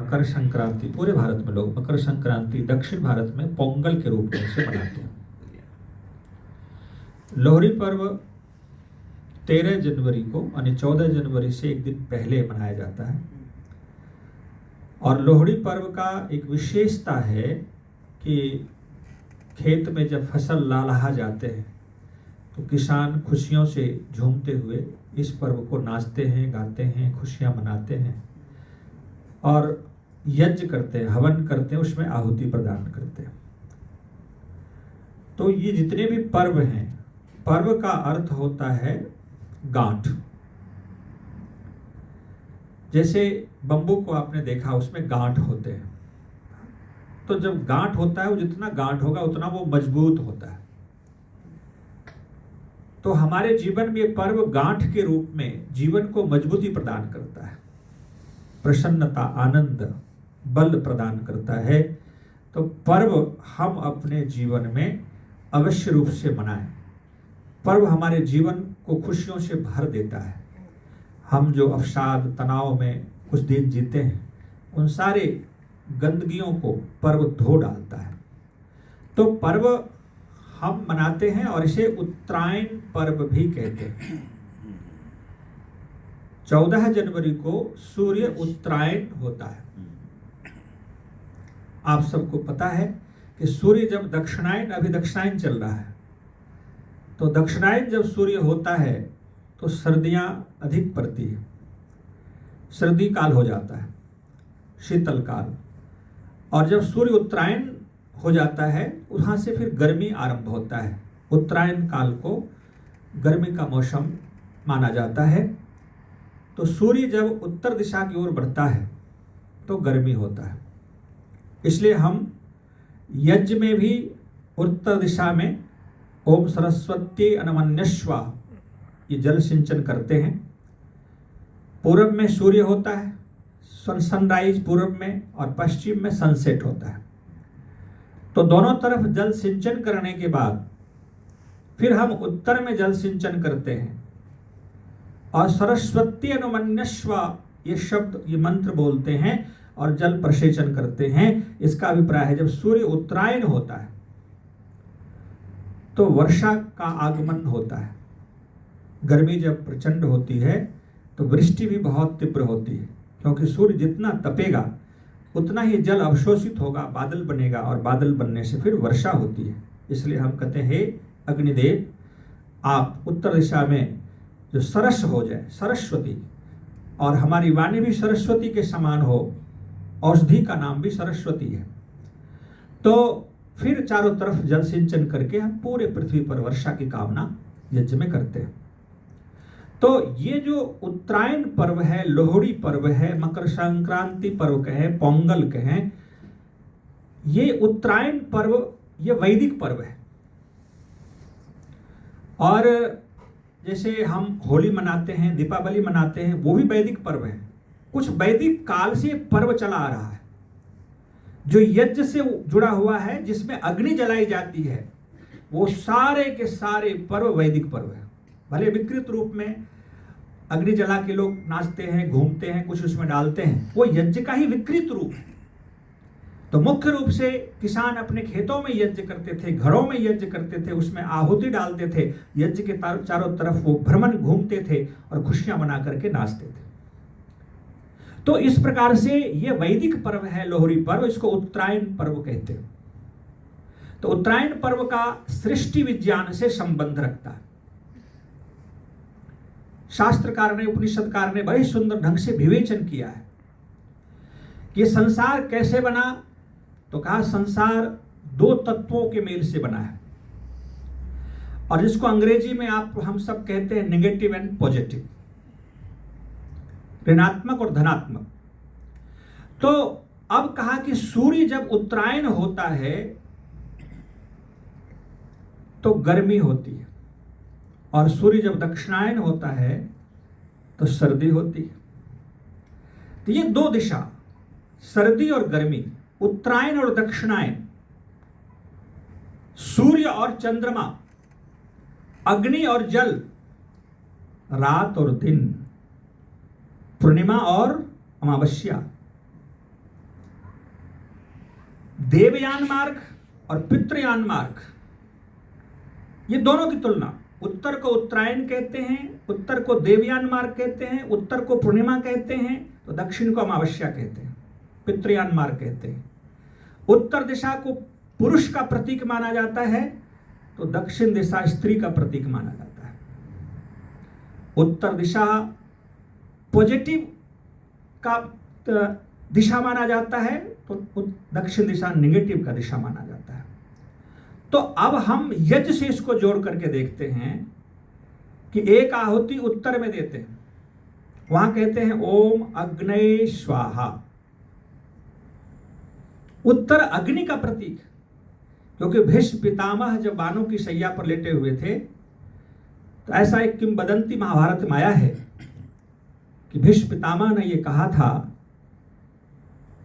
मकर संक्रांति, पूरे भारत में लोग मकर संक्रांति दक्षिण भारत में पोंगल के रूप में इसे मनाते हैं। लोहड़ी पर्व 13 जनवरी को यानी 14 जनवरी से एक दिन पहले मनाया जाता है। और लोहड़ी पर्व का एक विशेषता है कि खेत में जब फसल लहलहा जाते हैं तो किसान खुशियों से झूमते हुए इस पर्व को नाचते हैं, गाते हैं, खुशियां मनाते हैं और यज्ञ करते हैं, हवन करते हैं, उसमें आहुति प्रदान करते हैं। तो ये जितने भी पर्व हैं, पर्व का अर्थ होता है गांठ। जैसे बंबू को आपने देखा, उसमें गांठ होते हैं। तो जब गांठ होता है, वो जितना गांठ होगा उतना वो मजबूत होता है। तो हमारे जीवन में ये पर्व गांठ के रूप में जीवन को मजबूती प्रदान करता है, प्रसन्नता, आनंद, बल प्रदान करता है। तो पर्व हम अपने जीवन में अवश्य रूप से मनाएं। पर्व हमारे जीवन को खुशियों से भर देता है। हम जो अवसाद, तनाव में कुछ दिन जीते हैं, उन सारे गंदगियों को पर्व धो डालता है। तो पर्व हम मनाते हैं और इसे उत्तरायण पर्व भी कहते हैं। 14 जनवरी को सूर्य उत्तरायण होता है। आप सबको पता है कि सूर्य जब दक्षिणायन, अभी दक्षिणायन चल रहा है, तो दक्षिणायन जब सूर्य होता है तो सर्दियां अधिक पड़ती है, सर्दी काल हो जाता है, शीतल काल। और जब सूर्य उत्तरायण हो जाता है, वहां से फिर गर्मी आरंभ होता है। उत्तरायण काल को गर्मी का मौसम माना जाता है। तो सूर्य जब उत्तर दिशा की ओर बढ़ता है तो गर्मी होता है। इसलिए हम यज्ञ में भी उत्तर दिशा में ओम सरस्वती अनमन्यस्वा ये जल सिंचन करते हैं। पूरब में सूर्य होता है, सनराइज पूरब में, और पश्चिम में सनसेट होता है। तो दोनों तरफ जल सिंचन करने के बाद फिर हम उत्तर में जल सिंचन करते हैं और सरस्वती अनुमन्यस्वा ये शब्द, ये मंत्र बोलते हैं और जल प्रसेचन करते हैं। इसका अभिप्राय है जब सूर्य उत्तरायण होता है तो वर्षा का आगमन होता है। गर्मी जब प्रचंड होती है तो वृष्टि भी बहुत तीव्र होती है, क्योंकि सूर्य जितना तपेगा उतना ही जल अवशोषित होगा, बादल बनेगा और बादल बनने से फिर वर्षा होती है। इसलिए हम कहते हैं, हे अग्निदेव, आप उत्तर दिशा में जो सरस हो जाए, सरस्वती, और हमारी वाणी भी सरस्वती के समान हो, औषधि का नाम भी सरस्वती है। तो फिर चारों तरफ जल सिंचन करके हम पूरे पृथ्वी पर वर्षा की कामना यज्ञ में करते हैं। तो ये जो उत्तरायण पर्व है, लोहड़ी पर्व है, मकर संक्रांति पर्व कहें, पोंगल कहें, ये उत्तरायण पर्व ये वैदिक पर्व है। और जैसे हम होली मनाते हैं, दीपावली मनाते हैं, वो भी वैदिक पर्व है। कुछ वैदिक काल से पर्व चला आ रहा है जो यज्ञ से जुड़ा हुआ है, जिसमें अग्नि जलाई जाती है। वो सारे के सारे पर्व वैदिक पर्व है। भले विकृत रूप में अग्नि जला के लोग नाचते हैं, घूमते हैं, कुछ उसमें डालते हैं, वो यज्ञ का ही विकृत रूप है। तो मुख्य रूप से किसान अपने खेतों में यज्ञ करते थे, घरों में यज्ञ करते थे, उसमें आहुति डालते थे, यज्ञ के चारों तरफ वो भ्रमण घूमते थे और खुशियां मना करके नाचते थे। तो इस प्रकार से ये वैदिक पर्व है लोहड़ी पर्व, इसको उत्तरायण पर्व कहते हैं। तो उत्तरायण पर्व का सृष्टि विज्ञान से संबंध रखता है। शास्त्रकार ने, उपनिषदकार ने बड़े सुंदर ढंग से विवेचन किया है कि संसार कैसे बना। तो कहा संसार दो तत्वों के मेल से बना है, और जिसको अंग्रेजी में हम सब कहते हैं नेगेटिव एंड पॉजिटिव, ऋणात्मक और धनात्मक। तो अब कहा कि सूर्य जब उत्तरायण होता है तो गर्मी होती है, और सूर्य जब दक्षिणायन होता है तो सर्दी होती है। तो ये दो दिशा, सर्दी और गर्मी, उत्तरायण और दक्षिणायन, सूर्य और चंद्रमा, अग्नि और जल, रात और दिन, पूर्णिमा और अमावस्या, देवयान मार्ग और पितृयान मार्ग, ये दोनों की तुलना, उत्तर को उत्तरायण कहते हैं, उत्तर को देवयान मार्ग कहते हैं, उत्तर को पूर्णिमा कहते हैं, तो दक्षिण को अमावस्या कहते हैं, पितृयान मार्ग कहते हैं। उत्तर दिशा को पुरुष का प्रतीक माना जाता है, तो दक्षिण दिशा स्त्री का प्रतीक माना जाता है। उत्तर दिशा पॉजिटिव का दिशा माना जाता है, तो दक्षिण दिशा नेगेटिव का दिशा माना जाता है। तो अब हम यज्ञ से इसको जोड़ करके देखते हैं कि एक आहुति उत्तर में देते हैं, वहां कहते हैं ओम अग्नये स्वाहा। उत्तर अग्नि का प्रतीक, क्योंकि भीष्म पितामह जब बाणों की शैया पर लेटे हुए थे, तो ऐसा एक किंवदंती महाभारत में आया है कि भीष्म पितामह ने यह कहा था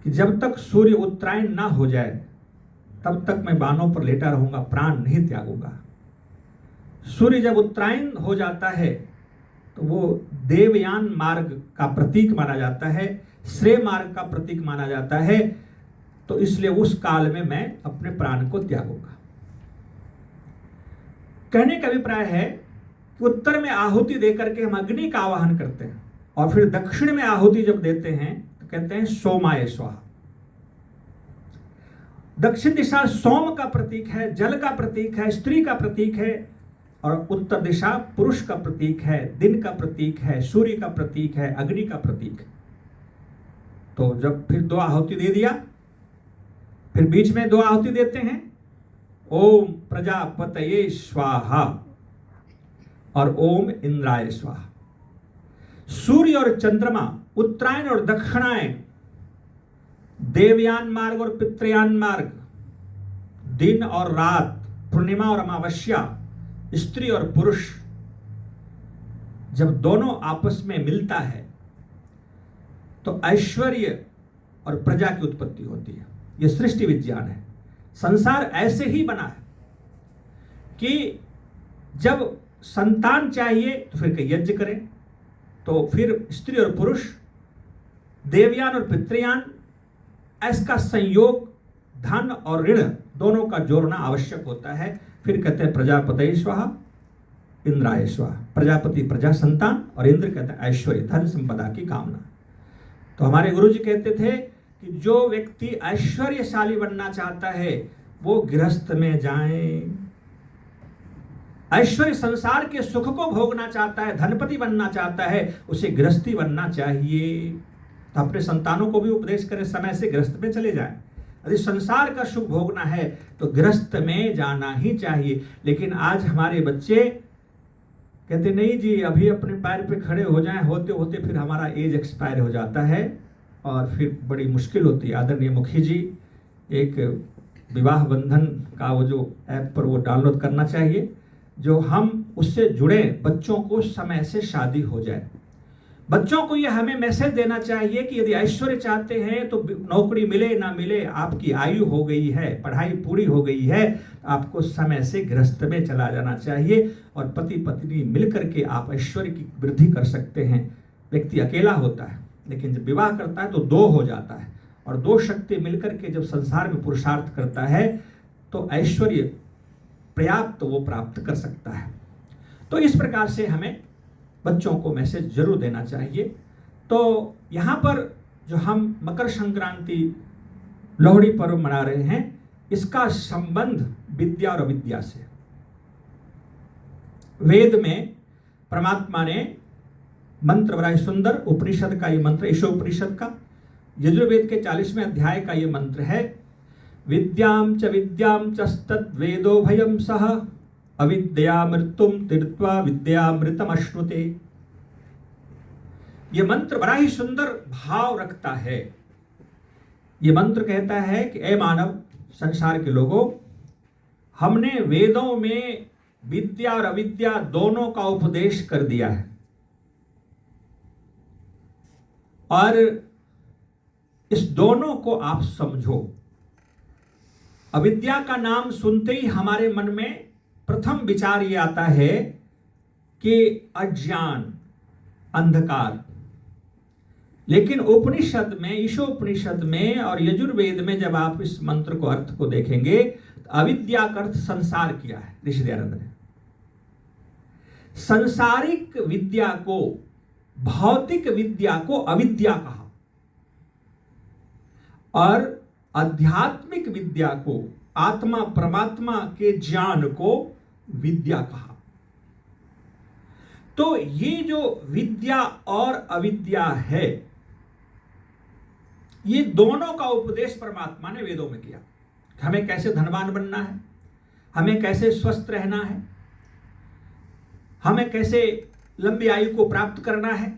कि जब तक सूर्य उत्तरायण ना हो जाए तब तक मैं बाणों पर लेटा रहूंगा, प्राण नहीं त्यागूंगा। सूर्य जब उत्तरायण हो जाता है तो वो देवयान मार्ग का प्रतीक माना जाता है, श्रेय मार्ग का प्रतीक माना जाता है, तो इसलिए उस काल में मैं अपने प्राण को त्यागूंगा। कहने का अभिप्राय है कि उत्तर में आहुति देकर के हम अग्नि का आवाहन करते हैं, और फिर दक्षिण में आहुति जब देते हैं तो कहते हैं सोमाय स्वाहा। दक्षिण दिशा सोम का प्रतीक है, जल का प्रतीक है, स्त्री का प्रतीक है, और उत्तर दिशा पुरुष का प्रतीक है, दिन का प्रतीक है, सूर्य का प्रतीक है, अग्नि का प्रतीक। तो जब फिर दो आहुति दे दिया, फिर बीच में दो आहुति देते हैं, ओम प्रजापतये स्वाहा और ओम इंद्राय स्वाहा। सूर्य और चंद्रमा, उत्तरायण और दक्षिणायन, देवयान मार्ग और पितृयान मार्ग, दिन और रात, पूर्णिमा और अमावस्या, स्त्री और पुरुष, जब दोनों आपस में मिलता है तो ऐश्वर्य और प्रजा की उत्पत्ति होती है। यह सृष्टि विज्ञान है। संसार ऐसे ही बना है कि जब संतान चाहिए तो फिर यज्ञ करें, तो फिर स्त्री और पुरुष, देवयान और पितृयान, इसका संयोग धन और ऋण दोनों का जोड़ना आवश्यक होता है। फिर कहते हैं प्रजापतये स्वाहा इंद्राय स्वाहा। प्रजापति प्रजा संतान, और इंद्र कहते हैं ऐश्वर्य धन संपदा की कामना। तो हमारे गुरु जी कहते थे कि जो व्यक्ति ऐश्वर्यशाली बनना चाहता है वो गृहस्थ में जाए। ऐश्वर्य संसार के सुख को भोगना चाहता है, धनपति बनना चाहता है, उसे गृहस्थी बनना चाहिए। तो अपने संतानों को भी उपदेश करें, समय से गृहस्थ में चले जाएं। यदि संसार का सुख भोगना है तो गृहस्थ में जाना ही चाहिए। लेकिन आज हमारे बच्चे कहते नहीं जी, अभी अपने पैर पे खड़े हो जाएं, होते होते फिर हमारा एज एक्सपायर हो जाता है और फिर बड़ी मुश्किल होती है। आदरणीय मुखी जी एक विवाह बंधन का वो जो ऐप पर वो डाउनलोड करना चाहिए, जो हम उससे जुड़े, बच्चों को समय से शादी हो जाए। बच्चों को यह हमें मैसेज देना चाहिए कि यदि ऐश्वर्य चाहते हैं तो नौकरी मिले ना मिले, आपकी आयु हो गई है, पढ़ाई पूरी हो गई है, आपको समय से गृहस्थ में चला जाना चाहिए और पति पत्नी मिलकर के आप ऐश्वर्य की वृद्धि कर सकते हैं। व्यक्ति अकेला होता है, लेकिन जब विवाह करता है तो दो हो जाता है, और दो शक्ति मिलकर के जब संसार में पुरुषार्थ करता है तो ऐश्वर्य पर्याप्त वो प्राप्त कर सकता है। तो इस प्रकार से हमें बच्चों को मैसेज जरूर देना चाहिए। तो यहाँ पर जो हम मकर संक्रांति लोहड़ी पर्व मना रहे हैं, इसका संबंध विद्या और अविद्या से। वेद में परमात्मा ने मंत्र बड़ा सुंदर, उपनिषद का ये मंत्र, ईशोपनिषद का, यजुर्वेद के 40वें अध्याय का ये मंत्र है, विद्यां च तद्वेदो भयं सह अविद्या मृत्युम तीर्त्वा विद्यामृतम अश्नुते। यह मंत्र बड़ा ही सुंदर भाव रखता है। यह मंत्र कहता है कि ए मानव, संसार के लोगों, हमने वेदों में विद्या और अविद्या दोनों का उपदेश कर दिया है, और इस दोनों को आप समझो। अविद्या का नाम सुनते ही हमारे मन में प्रथम विचार ये आता है कि अज्ञान, अंधकार। लेकिन उपनिषद में, ईशोपनिषद में और यजुर्वेद में जब आप इस मंत्र को अर्थ को देखेंगे तो अविद्या का अर्थ संसार किया है ऋषि दयानंद ने। संसारिक विद्या को, भौतिक विद्या को अविद्या कहा और आध्यात्मिक विद्या को, आत्मा परमात्मा के ज्ञान को विद्या कहा। तो ये जो विद्या और अविद्या है, ये दोनों का उपदेश परमात्मा ने वेदों में किया। हमें कैसे धनवान बनना है, हमें कैसे स्वस्थ रहना है, हमें कैसे लंबी आयु को प्राप्त करना है,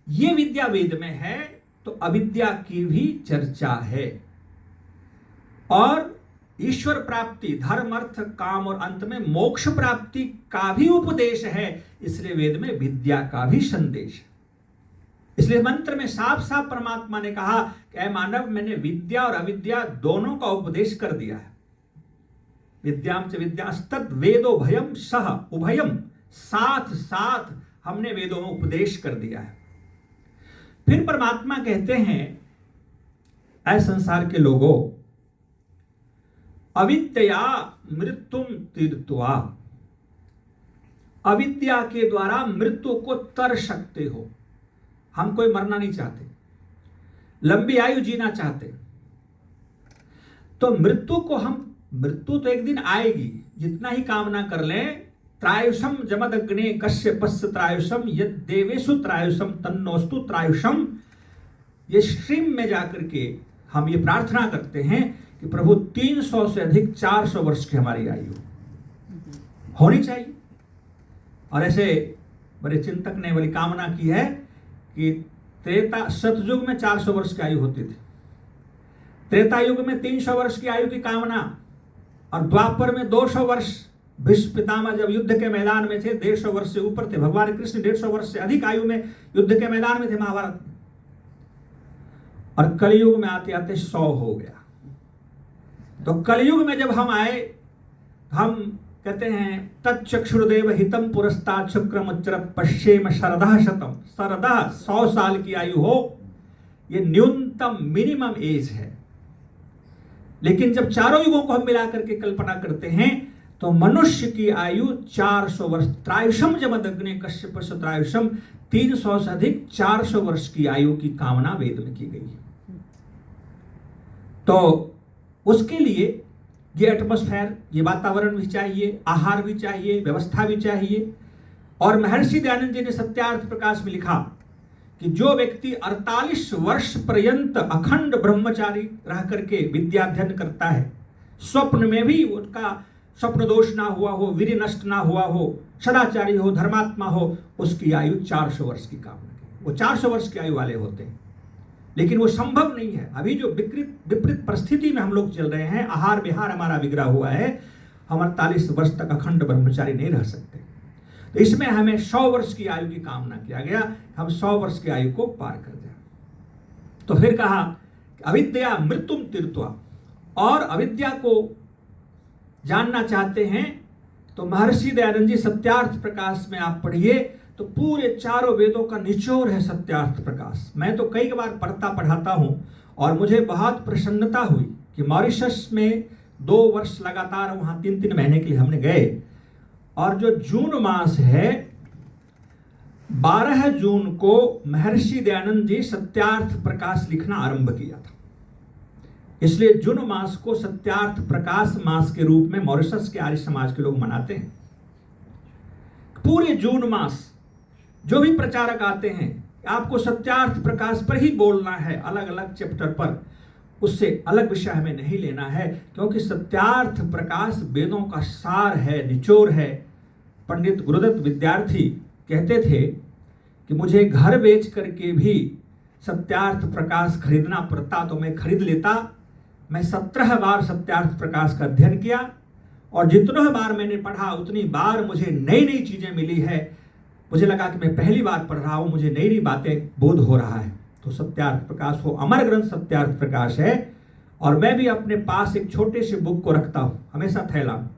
ये विद्या वेद में है। तो अविद्या की भी चर्चा है और ईश्वर प्राप्ति, धर्म अर्थ काम और अंत में मोक्ष प्राप्ति का भी उपदेश है। इसलिए वेद में विद्या का भी संदेश है। इसलिए मंत्र में साफ साफ परमात्मा ने कहा कि ऐ मानव, मैंने विद्या और अविद्या दोनों का उपदेश कर दिया है। विद्याम च विद्यास्तद वेदो भयम सह उभयम, साथ साथ हमने वेदों में उपदेश कर दिया है। फिर परमात्मा कहते हैं, ऐ संसार के लोगों, अविद्या मृत्युम तीर्थवा, अविद्या के द्वारा मृत्यु को तर सकते हो। हम कोई मरना नहीं चाहते, लंबी आयु जीना चाहते, तो मृत्यु तो एक दिन आएगी, जितना ही कामना कर लें। त्रायुषम जमदग्ने कश्यपस्य त्रायुषम यद देवेषु त्रायुषम तन्नोस्तु त्रायुषम, ये श्रीम में जाकर के हम ये प्रार्थना करते हैं कि प्रभु 300 से अधिक 400 वर्ष की हमारी आयु होनी चाहिए। और ऐसे बड़े चिंतक ने बड़ी कामना की है कि सतयुग में 400 वर्ष की आयु होती थी, त्रेता युग में 300 वर्ष की आयु की कामना, और द्वापर में 200 वर्ष। भीष्म पितामह जब युद्ध के मैदान में थे 150 वर्ष से ऊपर थे, भगवान कृष्ण 150 वर्ष से अधिक आयु में युद्ध के मैदान में थे महाभारत में, और कलयुग में आते आते 100 हो गया। तो कलयुग में जब हम आए, हम कहते हैं तच्चक्षुर्देव हितम पुरस्ताद शुक्रमुच्चरत पश्येम शरदः शतम, शरदः 100 साल की आयु हो, ये न्यूनतम मिनिमम एज है। लेकिन जब चारों युगों को हम मिलाकर के कल्पना करते हैं तो मनुष्य की आयु 400 वर्ष, त्रायुषम जमदग्ने कश्यपस्य त्रायुषम, 300 से अधिक 400 वर्ष की आयु की कामना वेद में की गई है। तो उसके लिए ये एटमॉस्फेयर, ये वातावरण भी चाहिए, आहार भी चाहिए, व्यवस्था भी चाहिए। और महर्षि दयानंद जी ने सत्यार्थ प्रकाश में लिखा कि जो व्यक्ति 48 वर्ष पर्यंत अखंड ब्रह्मचारी रह करके विद्याध्ययन करता है, स्वप्न में भी उनका स्वप्न दोष ना हुआ हो, वीर्य नष्ट ना हुआ हो, सदाचारी हो, धर्मात्मा हो, उसकी आयु 400 वर्ष की कामना की, वो 400 वर्ष की आयु वाले होते हैं। लेकिन वो संभव नहीं है। अभी जो विपरीत परिस्थिति में हम लोग चल रहे हैं, आहार विहार हमारा बिगड़ा हुआ है, हम 48 वर्ष तक अखंड ब्रह्मचारी नहीं रह सकते। तो इसमें हमें 100 वर्ष की आयु की कामना किया गया, हम 100 वर्ष की आयु को पार कर जाए। तो फिर कहा अविद्या मृत्युम तीर्थवा, और अविद्या को जानना चाहते हैं तो महर्षि दयानंद जी सत्यार्थ प्रकाश में आप पढ़िए तो पूरे चारों वेदों का निचोड़ है सत्यार्थ प्रकाश। मैं तो कई बार पढ़ाता हूं और मुझे बहुत प्रसन्नता हुई कि मॉरिशस में 2 वर्ष लगातार वहां 3-3 महीने के लिए हमने गए, और जो जून मास है 12 जून को महर्षि दयानंद जी सत्यार्थ प्रकाश लिखना आरंभ किया था। इसलिए जून मास को सत्यार्थ प्रकाश मास के रूप में मॉरिशस के आर्य समाज के लोग मनाते हैं। पूरे जून मास जो भी प्रचारक आते हैं, आपको सत्यार्थ प्रकाश पर ही बोलना है, अलग अलग चैप्टर पर, उससे अलग विषय हमें नहीं लेना है, क्योंकि सत्यार्थ प्रकाश वेदों का सार है, निचोड़ है। पंडित गुरुदत्त विद्यार्थी कहते थे कि मुझे घर बेच करके भी सत्यार्थ प्रकाश खरीदना पड़ता तो मैं खरीद लेता। मैं 17 बार सत्यार्थ प्रकाश का अध्ययन किया, और जितने बार मैंने पढ़ा उतनी बार मुझे नई नई चीजें मिली है। मुझे लगा कि मैं पहली बार पढ़ रहा हूं, मुझे नई नई बातें बोध हो रहा है। तो सत्यार्थ प्रकाश वो अमर ग्रंथ सत्यार्थ प्रकाश है। और मैं भी अपने पास एक छोटे से बुक को रखता हूं हमेशा थैला में।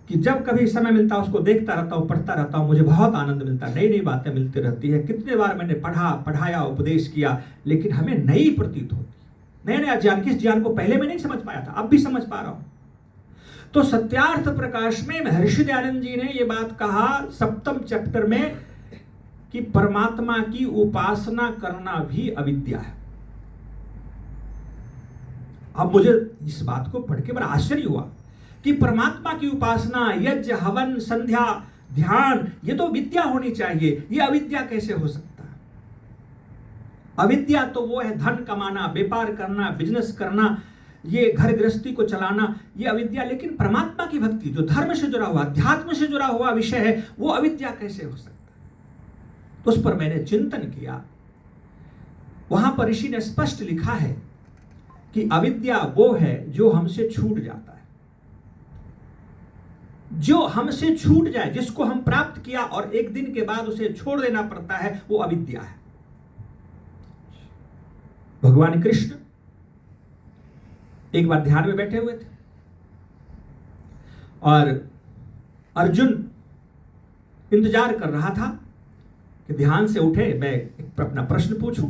कि जब कभी समय मिलता उसको देखता रहता हूँ, पढ़ता रहता हूँ, मुझे बहुत आनंद मिलता है, नई नई बातें मिलती रहती है। कितने बार मैंने पढ़ाया, उपदेश किया, लेकिन हमें नई प्रतीत होती है, नया ज्ञान। किस ज्ञान को पहले मैं नहीं समझ पाया था, अब भी समझ पा रहा हूँ। तो सत्यार्थ प्रकाश में महर्षि दयानंद जी ने ये बात कहा 7वें चैप्टर में कि परमात्मा की उपासना करना भी अविद्या है। अब मुझे इस बात को पढ़ के बड़ा आश्चर्य हुआ कि परमात्मा की उपासना, यज्ञ, हवन, संध्या, ध्यान, ये तो विद्या होनी चाहिए, ये अविद्या कैसे हो सकता है? अविद्या तो वो है धन कमाना, व्यापार करना, बिजनेस करना, ये घर गृहस्थी को चलाना, ये अविद्या। लेकिन परमात्मा की भक्ति जो धर्म से जुड़ा हुआ, अध्यात्म से जुड़ा हुआ विषय है, वो अविद्या कैसे हो सकता है? तो उस पर मैंने चिंतन किया। वहां पर ऋषि ने स्पष्ट लिखा है कि अविद्या वो है जो हमसे छूट जाता है, जो हमसे छूट जाए, जिसको हम प्राप्त किया और एक दिन के बाद उसे छोड़ देना पड़ता है, वो अविद्या है। भगवान कृष्ण एक बार ध्यान में बैठे हुए थे और अर्जुन इंतजार कर रहा था कि ध्यान से उठे, मैं अपना प्रश्न पूछूं।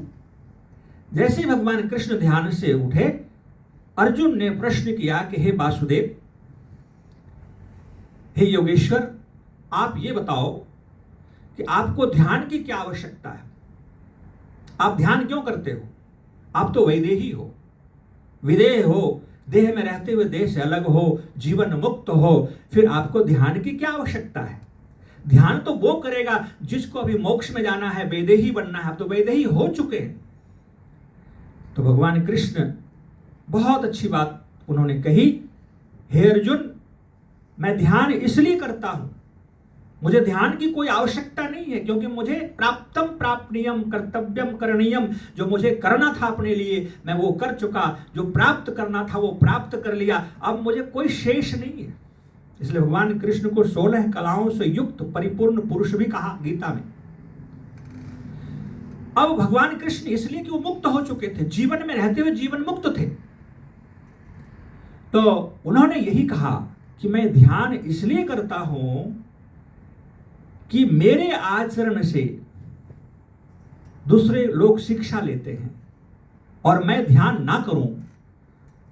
जैसे ही भगवान कृष्ण ध्यान से उठे, अर्जुन ने प्रश्न किया कि हे वासुदेव, हे योगेश्वर, आप ये बताओ कि आपको ध्यान की क्या आवश्यकता है? आप ध्यान क्यों करते हो? आप तो वैदेही हो, विदेह हो, देह में रहते हुए देह से अलग हो, जीवन मुक्त हो, फिर आपको ध्यान की क्या आवश्यकता है? ध्यान तो वो करेगा जिसको अभी मोक्ष में जाना है, वैदेही बनना है। आप तो वैदेही हो चुके हैं। तो भगवान कृष्ण बहुत अच्छी बात उन्होंने कही, हे अर्जुन, मैं ध्यान इसलिए करता हूं, मुझे ध्यान की कोई आवश्यकता नहीं है, क्योंकि मुझे प्राप्तम प्रापणीयम कर्तव्यम करणीयम, जो मुझे करना था अपने लिए मैं वो कर चुका, जो प्राप्त करना था वो प्राप्त कर लिया, अब मुझे कोई शेष नहीं है। इसलिए भगवान कृष्ण को 16 कलाओं से युक्त परिपूर्ण पुरुष भी कहा गीता में। अब भगवान कृष्ण इसलिए कि वो मुक्त हो चुके थे, जीवन में रहते हुए जीवन मुक्त थे, तो उन्होंने यही कहा कि मैं ध्यान इसलिए करता हूं कि मेरे आचरण से दूसरे लोग शिक्षा लेते हैं, और मैं ध्यान ना करूं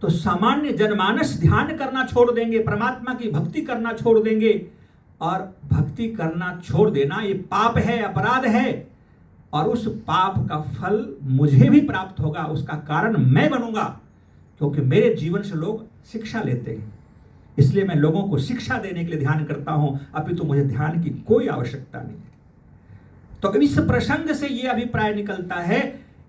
तो सामान्य जनमानस ध्यान करना छोड़ देंगे, परमात्मा की भक्ति करना छोड़ देंगे, और भक्ति करना छोड़ देना ये पाप है, अपराध है, और उस पाप का फल मुझे भी प्राप्त होगा, उसका कारण मैं बनूंगा, क्योंकि मेरे जीवन से लोग शिक्षा लेते हैं। इसलिए मैं लोगों को शिक्षा देने के लिए ध्यान करता हूं, अभी तो मुझे ध्यान की कोई आवश्यकता नहीं है। तो इस प्रसंग से यह अभिप्राय निकलता है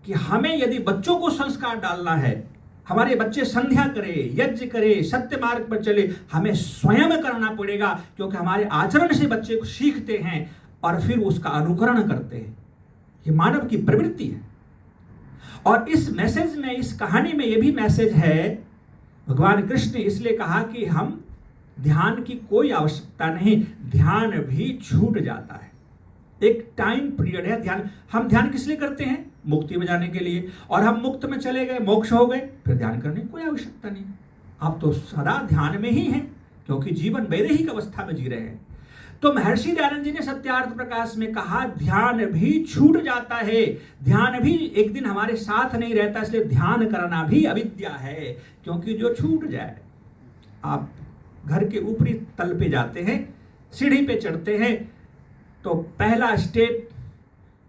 कि हमें यदि बच्चों को संस्कार डालना है, हमारे बच्चे संध्या करे, यज्ञ करे, सत्य मार्ग पर चले, हमें स्वयं करना पड़ेगा, क्योंकि हमारे आचरण से बच्चे को सीखते हैं और फिर उसका अनुकरण करते हैं। ये मानव की प्रवृत्ति है। और इस मैसेज में, इस कहानी में यह भी मैसेज है, भगवान कृष्ण ने इसलिए कहा कि हम ध्यान की कोई आवश्यकता नहीं, ध्यान भी छूट जाता है। एक टाइम पीरियड है ध्यान। हम ध्यान किस लिए करते हैं? मुक्ति में जाने के लिए, और हम मुक्त में चले गए, मोक्ष हो गए, फिर ध्यान करने की कोई आवश्यकता नहीं। आप तो सदा ध्यान में ही हैं, क्योंकि जीवन वैदेहिक अवस्था में जी रहे हैं। तो महर्षि दयानंद जी ने सत्यार्थ प्रकाश में कहा, ध्यान भी छूट जाता है, ध्यान भी एक दिन हमारे साथ नहीं रहता, इसलिए ध्यान करना भी अविद्या है। क्योंकि जो छूट जाए, आप घर के ऊपरी तल पे जाते हैं, सीढ़ी पे चढ़ते हैं, तो पहला स्टेप,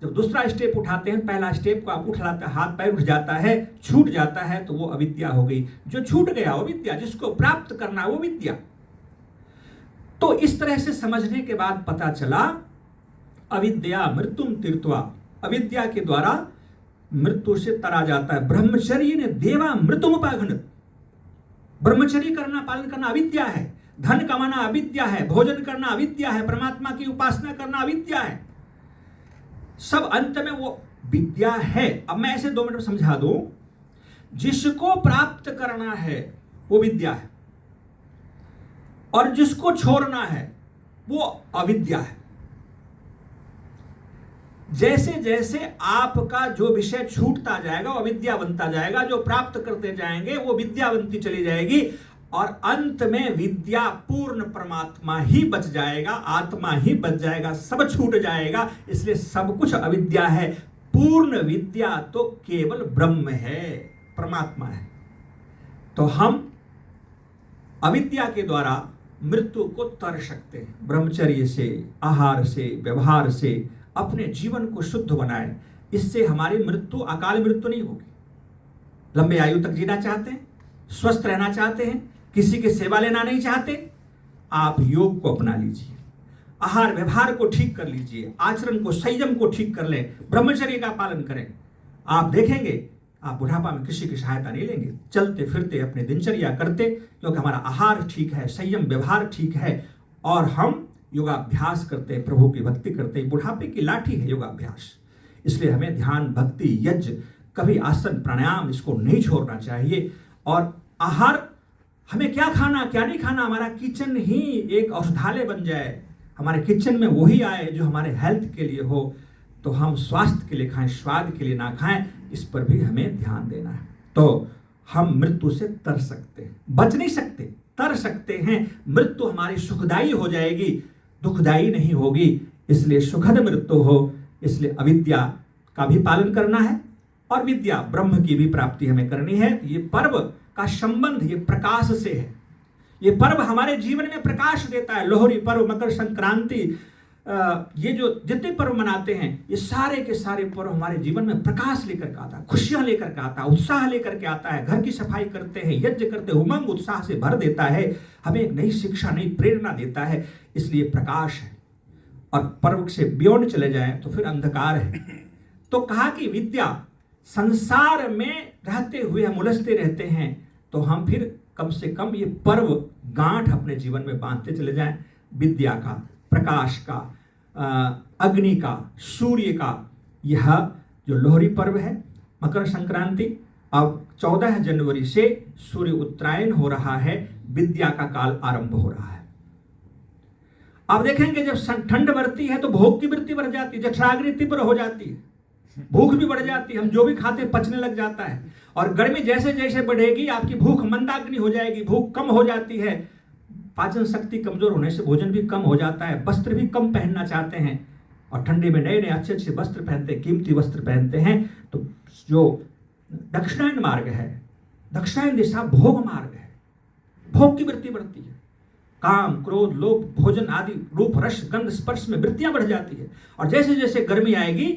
जब दूसरा स्टेप उठाते हैं, पहला स्टेप को आप उठाते, हाथ पैर उठ जाता है, छूट जाता है, तो वो अविद्या हो गई। जो छूट गया वो विद्या, जिसको प्राप्त करना वो विद्या। तो इस तरह से समझने के बाद पता चला, अविद्या मृत्युम तीर्थवा, अविद्या के द्वारा मृत्यु से तरा जाता है। ब्रह्मचर्य ने देवा मृत्युमुपाघ्नत, ब्रह्मचर्य करना, पालन करना अविद्या है, धन कमाना अविद्या है, भोजन करना अविद्या है, परमात्मा की उपासना करना अविद्या है, सब अंत में वो विद्या है। अब मैं ऐसे 2 मिनट में समझा दूं, जिसको प्राप्त करना है वो विद्या है, और जिसको छोड़ना है वो अविद्या है। जैसे जैसे आपका जो विषय छूटता जाएगा वो अविद्या बनता जाएगा, जो प्राप्त करते जाएंगे वो विद्या बनती चली जाएगी, और अंत में विद्या पूर्ण परमात्मा ही बच जाएगा, आत्मा ही बच जाएगा, सब छूट जाएगा। इसलिए सब कुछ अविद्या है। पूर्ण विद्या तो केवल ब्रह्म है, परमात्मा है। तो हम अविद्या के द्वारा मृत्यु को तर सकते हैं। ब्रह्मचर्य से, आहार से, व्यवहार से अपने जीवन को शुद्ध बनाएं। इससे हमारी मृत्यु अकाल मृत्यु नहीं होगी। लंबे आयु तक जीना चाहते हैं, स्वस्थ रहना चाहते हैं, किसी की सेवा लेना नहीं चाहते, आप योग को अपना लीजिए, आहार व्यवहार को ठीक कर लीजिए, आचरण को, संयम को ठीक कर लें, ब्रह्मचर्य का पालन करें। आप देखेंगे आप बुढ़ापा में किसी की सहायता नहीं लेंगे, चलते फिरते अपने दिनचर्या करते, क्योंकि हमारा आहार ठीक है, संयम व्यवहार ठीक है और हम योगाभ्यास करते, प्रभु की भक्ति करते। बुढ़ापे की लाठी है योगाभ्यास। इसलिए हमें ध्यान, भक्ति, यज्ञ, कभी आसन, प्राणायाम इसको नहीं छोड़ना चाहिए। और आहार, हमें क्या खाना क्या नहीं खाना, हमारा किचन ही एक औषधालय बन जाए, हमारे किचन में वही आए जो हमारे हेल्थ के लिए हो, तो हम स्वास्थ्य के लिए खाएं, स्वाद के लिए ना खाएं। इस पर भी हमें ध्यान देना है। तो हम मृत्यु से तर सकते हैं, बच नहीं सकते, तर सकते हैं। मृत्यु हमारी सुखदायी हो जाएगी, दुखदायी नहीं होगी। इसलिए सुखद मृत्यु हो, इसलिए अविद्या का भी पालन करना है और विद्या ब्रह्म की भी प्राप्ति हमें करनी है। ये पर्व का संबंध ये प्रकाश से है। ये पर्व हमारे जीवन में प्रकाश देता है। लोहरी पर्व, मकर संक्रांति, ये जो जितने पर्व मनाते हैं, ये सारे के सारे पर्व हमारे जीवन में प्रकाश लेकर के आता है, खुशियां लेकर के आता है, उत्साह लेकर के आता है। घर की सफाई करते हैं, यज्ञ करते हैं, उमंग उत्साह से भर देता है, हमें एक नई शिक्षा, नई प्रेरणा देता है। इसलिए प्रकाश है। और पर्व से बियॉन्ड चले जाएं तो फिर अंधकार है। तो कहा कि विद्या, संसार में रहते हुए हम उलझते रहते हैं, तो हम फिर कम से कम ये पर्व गांठ अपने जीवन में बांधते चले जाएं। विद्या का, प्रकाश का, अग्नि का, सूर्य का। यह जो लोहरी पर्व है, मकर संक्रांति, अब 14 जनवरी से सूर्य उत्तरायण हो रहा है, विद्या का काल आरंभ हो रहा है। आप देखेंगे जब ठंड बढ़ती है तो भोग की वृत्ति बढ़ जाती है, जठराग्नि तीव्र हो जाती है, भूख भी बढ़ जाती है, हम जो भी खाते पचने लग जाता है। और गर्मी जैसे जैसे बढ़ेगी आपकी भूख मंदाग्नि हो जाएगी, भूख कम हो जाती है, पाचन शक्ति कमजोर होने से भोजन भी कम हो जाता है, वस्त्र भी कम पहनना चाहते हैं। और ठंडी में नए नए अच्छे अच्छे वस्त्र पहनते हैं, कीमती वस्त्र पहनते हैं। तो जो दक्षिणायन मार्ग है, दक्षिणायन दिशा भोग मार्ग है, भोग की वृत्ति बढ़ती है। काम, क्रोध, लोभ, भोजन आदि रूप, रस, गंध, स्पर्श में वृत्तियां बढ़ जाती है। और जैसे जैसे गर्मी आएगी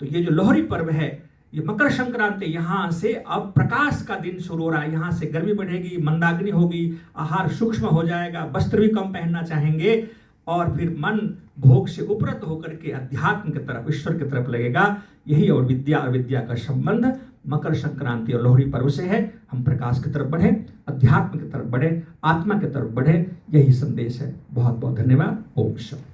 तो ये जो लोहरी पर्व है, ये मकर संक्रांति, यहाँ से अब प्रकाश का दिन शुरू हो रहा है। यहाँ से गर्मी बढ़ेगी, मंदाग्नि होगी, आहार सूक्ष्म हो जाएगा, वस्त्र भी कम पहनना चाहेंगे और फिर मन भोग से उपरत होकर के अध्यात्म की तरफ, ईश्वर की तरफ लगेगा। यही और विद्या और विद्या का संबंध मकर संक्रांति और लोहरी पर्व से है। हम प्रकाश की तरफ बढ़े, अध्यात्म की तरफ बढ़े, आत्मा की तरफ बढ़े, यही संदेश है। बहुत बहुत धन्यवाद। ओम शांति।